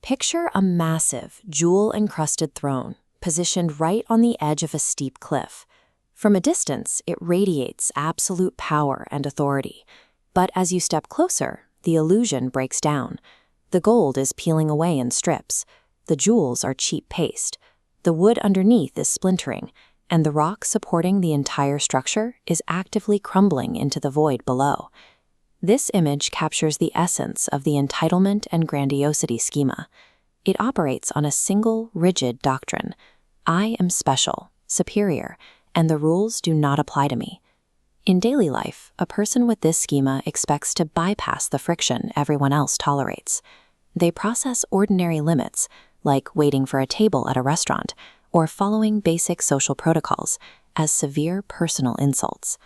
Picture a massive, jewel-encrusted throne, positioned right on the edge of a steep cliff. From a distance, it radiates absolute power and authority. But as you step closer, the illusion breaks down. The gold is peeling away in strips. The jewels are cheap paste. The wood underneath is splintering, and the rock supporting the entire structure is actively crumbling into the void below. This image captures the essence of the entitlement and grandiosity schema. It operates on a single, rigid doctrine. I am special, superior, and the rules do not apply to me. In daily life, a person with this schema expects to bypass the friction everyone else tolerates. They process ordinary limits, like waiting for a table at a restaurant or following basic social protocols, as severe personal insults.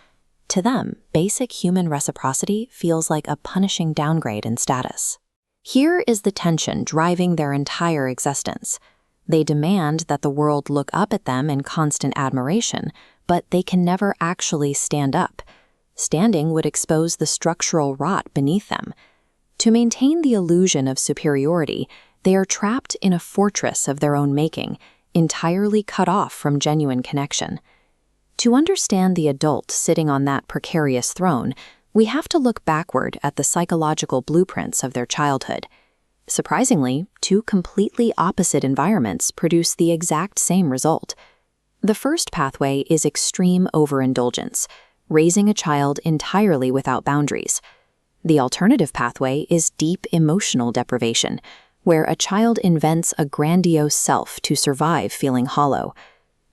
To them, basic human reciprocity feels like a punishing downgrade in status. Here is the tension driving their entire existence. They demand that the world look up at them in constant admiration, but they can never actually stand up. Standing would expose the structural rot beneath them. To maintain the illusion of superiority, they are trapped in a fortress of their own making, entirely cut off from genuine connection. To understand the adult sitting on that precarious throne, we have to look backward at the psychological blueprints of their childhood. Surprisingly, two completely opposite environments produce the exact same result. The first pathway is extreme overindulgence, raising a child entirely without boundaries. The alternative pathway is deep emotional deprivation, where a child invents a grandiose self to survive feeling hollow.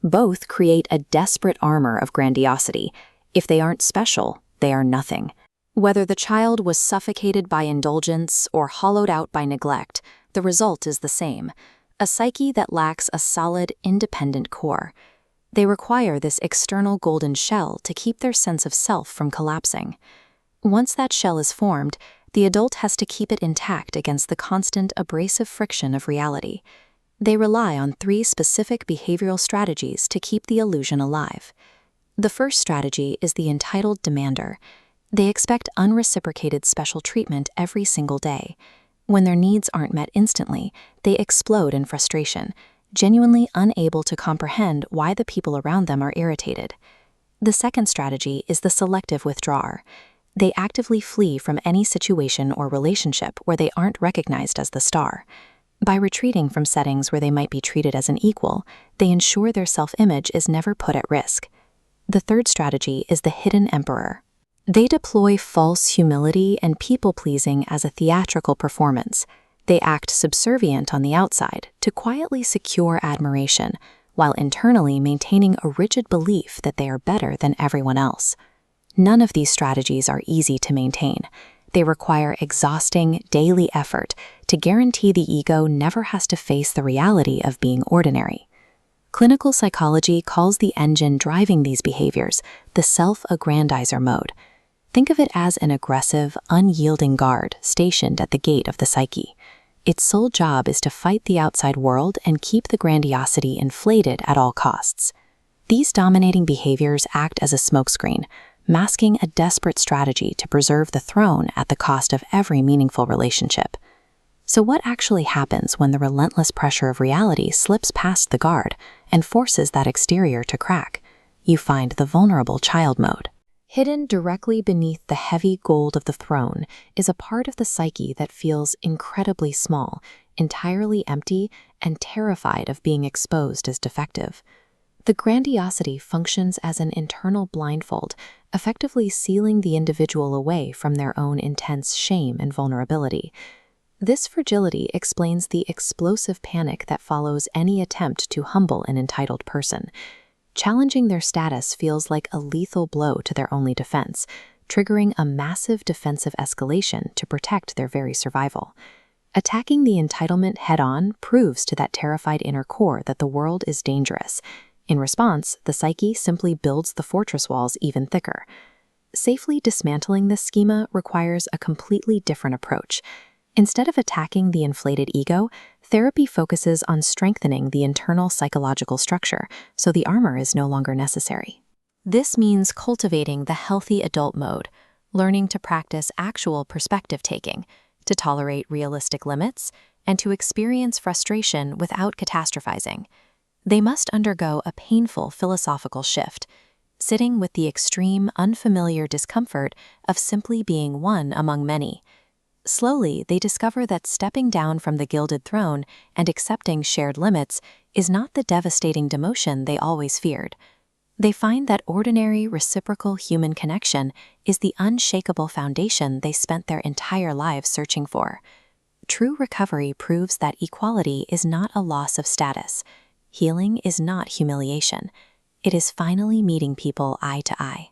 Both create a desperate armor of grandiosity. If they aren't special, they are nothing. Whether the child was suffocated by indulgence or hollowed out by neglect, the result is the same: a psyche that lacks a solid, independent core. They require this external golden shell to keep their sense of self from collapsing. Once that shell is formed, the adult has to keep it intact against the constant, abrasive friction of reality. They rely on three specific behavioral strategies to keep the illusion alive. The first strategy is the entitled demander. They expect unreciprocated special treatment every single day. When their needs aren't met instantly, they explode in frustration, genuinely unable to comprehend why the people around them are irritated. The second strategy is the selective withdrawer. They actively flee from any situation or relationship where they aren't recognized as the star. By retreating from settings where they might be treated as an equal, they ensure their self-image is never put at risk. The third strategy is the hidden emperor. They deploy false humility and people-pleasing as a theatrical performance. They act subservient on the outside to quietly secure admiration, while internally maintaining a rigid belief that they are better than everyone else. None of these strategies are easy to maintain. They require exhausting, daily effort to guarantee the ego never has to face the reality of being ordinary. Clinical psychology calls the engine driving these behaviors the self-aggrandizer mode. Think of it as an aggressive, unyielding guard stationed at the gate of the psyche. Its sole job is to fight the outside world and keep the grandiosity inflated at all costs. These dominating behaviors act as a smokescreen, masking a desperate strategy to preserve the throne at the cost of every meaningful relationship. So what actually happens when the relentless pressure of reality slips past the guard and forces that exterior to crack? You find the vulnerable child mode. Hidden directly beneath the heavy gold of the throne is a part of the psyche that feels incredibly small, entirely empty, and terrified of being exposed as defective. The grandiosity functions as an internal blindfold, effectively sealing the individual away from their own intense shame and vulnerability. This fragility explains the explosive panic that follows any attempt to humble an entitled person. Challenging their status feels like a lethal blow to their only defense, triggering a massive defensive escalation to protect their very survival. Attacking the entitlement head-on proves to that terrified inner core that the world is dangerous. In response, the psyche simply builds the fortress walls even thicker. Safely dismantling this schema requires a completely different approach. Instead of attacking the inflated ego, therapy focuses on strengthening the internal psychological structure, so the armor is no longer necessary. This means cultivating the healthy adult mode, learning to practice actual perspective taking, to tolerate realistic limits, and to experience frustration without catastrophizing. They must undergo a painful philosophical shift, sitting with the extreme, unfamiliar discomfort of simply being one among many. Slowly, they discover that stepping down from the gilded throne and accepting shared limits is not the devastating demotion they always feared. They find that ordinary, reciprocal human connection is the unshakable foundation they spent their entire lives searching for. True recovery proves that equality is not a loss of status. Healing is not humiliation. It is finally meeting people eye to eye.